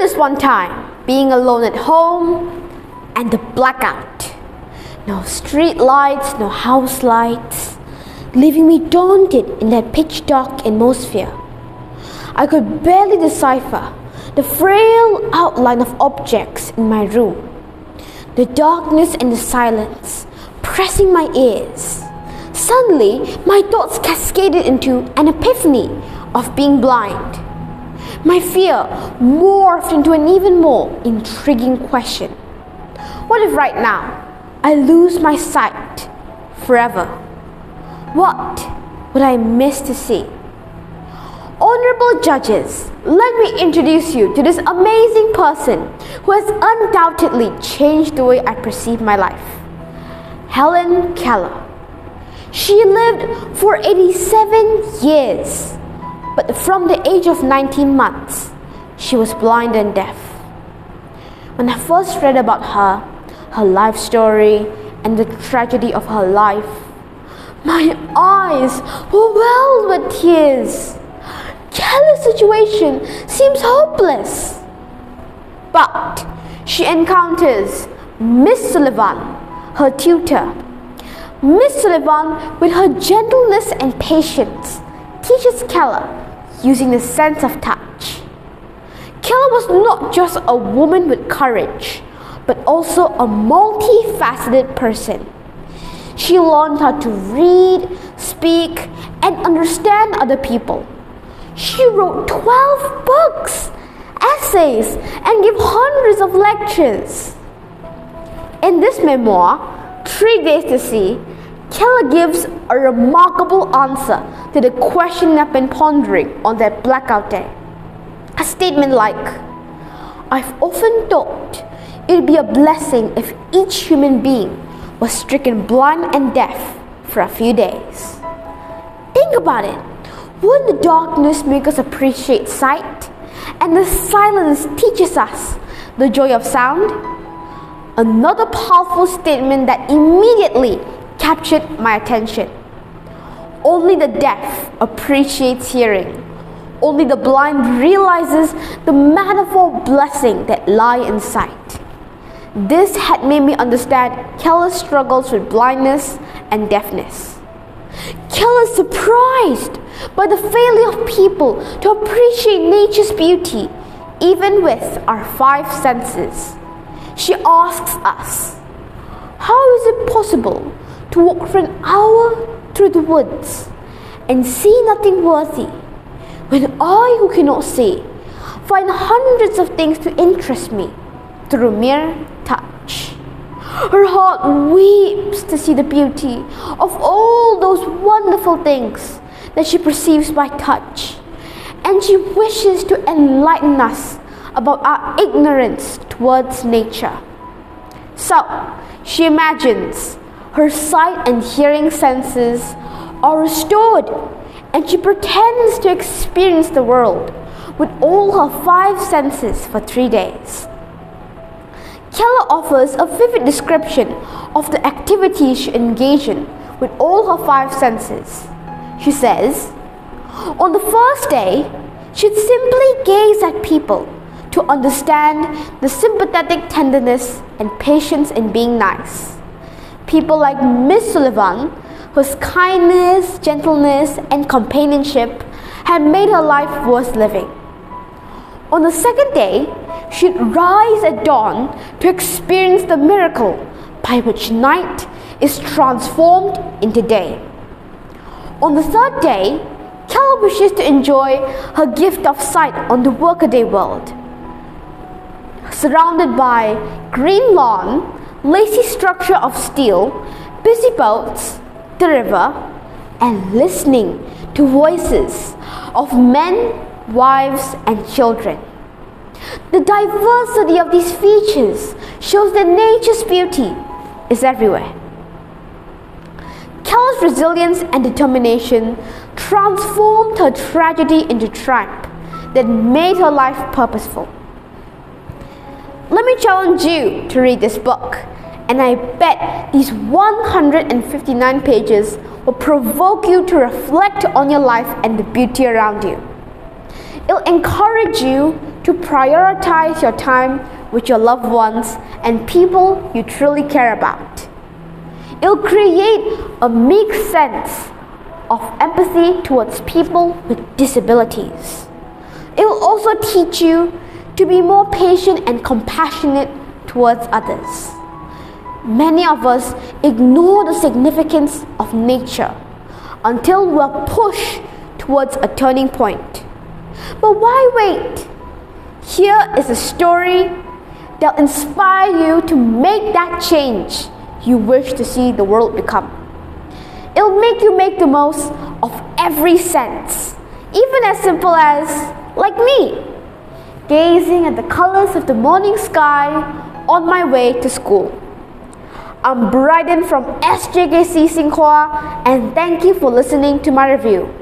this one time, being alone at home and the blackout. No street lights, no house lights, leaving me daunted in that pitch dark atmosphere. I could barely decipher the frail outline of objects in my room. The darkness and the silence pressing my ears. Suddenly, my thoughts cascaded into an epiphany of being blind. My fear morphed into an even more intriguing question. What if right now I lose my sight forever? What would I miss to see? Honorable judges, let me introduce you to this amazing person who has undoubtedly changed the way I perceive my life. Helen Keller. She lived for 87 years, but from the age of 19 months, she was blind and deaf. When I first read about her life story, and the tragedy of her life, my eyes were welled with tears. Kelly's situation seems hopeless. But she encounters Miss Sullivan, her tutor. Miss Sullivan, with her gentleness and patience, teaches Keller using the sense of touch. Keller was not just a woman with courage, but also a multifaceted person. She learned how to read, speak, and understand other people. She wrote 12 books, essays, and gave hundreds of lectures. In this memoir, 3 Days to See, Keller gives a remarkable answer to the question I've been pondering on that blackout day. A statement like, "I've often thought it would be a blessing if each human being was stricken blind and deaf for a few days." Think about it. Wouldn't the darkness make us appreciate sight? And the silence teaches us the joy of sound? Another powerful statement that immediately captured my attention. Only the deaf appreciates hearing. Only the blind realizes the manifold blessing that lie in sight. This had made me understand Keller's struggles with blindness and deafness. Keller is surprised by the failure of people to appreciate nature's beauty, even with our 5 senses. She asks us, how is it possible to walk for an hour through the woods and see nothing worthy, when I, who cannot see, find hundreds of things to interest me through mere touch? Her heart weeps to see the beauty of all those wonderful things that she perceives by touch, and she wishes to enlighten us about our ignorance towards nature. So, she imagines her sight and hearing senses are restored, and she pretends to experience the world with all her 5 senses for 3 days. Keller offers a vivid description of the activities she engaged in with all her 5 senses. She says, on the first day, she'd simply gaze at people to understand the sympathetic tenderness and patience in being nice. People like Miss Sullivan, whose kindness, gentleness, and companionship had made her life worth living. On the second day, she'd rise at dawn to experience the miracle by which night is transformed into day. On the third day, Keller wishes to enjoy her gift of sight on the workaday world. Surrounded by green lawn, lacy structure of steel, busy boats, the river, and listening to voices of men, wives, and children. The diversity of these features shows that nature's beauty is everywhere. Keller's resilience and determination transformed her tragedy into triumph that made her life purposeful. Let me challenge you to read this book, and I bet these 159 pages will provoke you to reflect on your life and the beauty around you. It'll encourage you to prioritize your time with your loved ones and people you truly care about. It'll create a mixed sense of empathy towards people with disabilities. It will also teach you to be more patient and compassionate towards others. Many of us ignore the significance of nature until we are pushed towards a turning point. But why wait? Here is a story that will inspire you to make that change you wish to see the world become. It'll make you make the most of every sense, even as simple as, like me, gazing at the colors of the morning sky on my way to school. I'm Bryden from SJKC Singhua, and thank you for listening to my review.